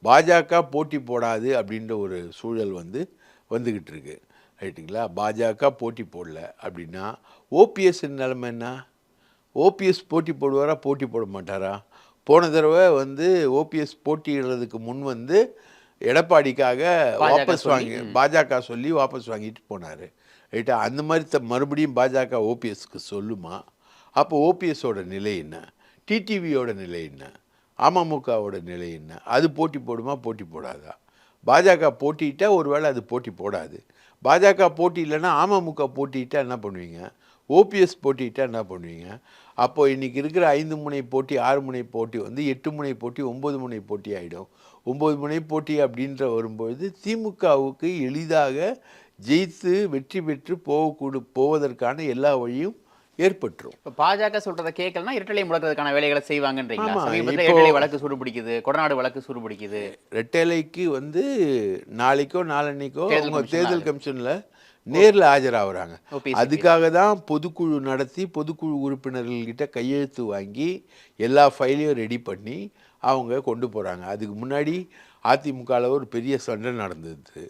பாஜக போட்டி போடாது அப்படின்ற ஒரு சூழல் வந்துக்கிட்டு இருக்கு. ரைட்டுங்களா? பாஜக போட்டி போடல அப்படின்னா ஓபிஎஸ் நிலைமை என்ன? ஓபிஎஸ் போட்டி போடுவாரா, போட்டி போட மாட்டாரா? போன தடவை ஓபிஎஸ் போட்டியிடுறதுக்கு முன் எடப்பாடிக்காக பாஜக சொல்லி வாபஸ் வாங்கிட்டு போனார். ரைட்டா? அந்த மாதிரி மறுபடியும் பாஜக ஓபிஎஸ்க்கு சொல்லுமா? அப்போ ஓபிஎஸோட நிலை என்ன? டிடிவியோட நிலை என்ன? அமமுகவோட நிலை என்ன? அது போட்டி போடுமா, போட்டி போடாதா? பாஜக போட்டியிட்டால் ஒருவேளை அது போட்டி போடாது. பாஜக போட்டி இல்லைன்னா அமமுக போட்டியிட்டால் என்ன பண்ணுவீங்க? ஓபிஎஸ் போட்டியிட்டா என்ன பண்ணுவீங்க? அப்போது இன்றைக்கி இருக்கிற 5 முனை போட்டி 6 முனை போட்டி 8 முனை போட்டி 9 முனை போட்டி ஆகிடும். 9 முனை போட்டி அப்படின்ற வரும்பொழுது திமுகவுக்கு எளிதாக ஜெயித்து வெற்றி பெற்று போவதற்கான எல்லா வழியும் ஏற்பட்டுரும். இப்போ பாஜக சொல்றதை கேட்கலன்னா இரட்டலை முடக்கிறதுக்கான வேலைகளை செய்வாங்கன்றீங்களா? இரட்டலை வழக்கு சூடுபிடிக்குது, கொடநாடு வழக்கு சூடுபிடிக்குது. இரட்டலைக்கு நாளைக்கோ நாளன்னைக்கோ தேர்தல் கமிஷனில் நேரில் ஆஜராகிறாங்க. அதுக்காக தான் பொதுக்குழு நடத்தி பொதுக்குழு உறுப்பினர்கள்கிட்ட கையெழுத்து வாங்கி எல்லா ஃபைலையும் ரெடி பண்ணி அவங்க கொண்டு போகிறாங்க. அதுக்கு முன்னாடி அதிமுகவில் ஒரு பெரிய சண்டை நடந்தது.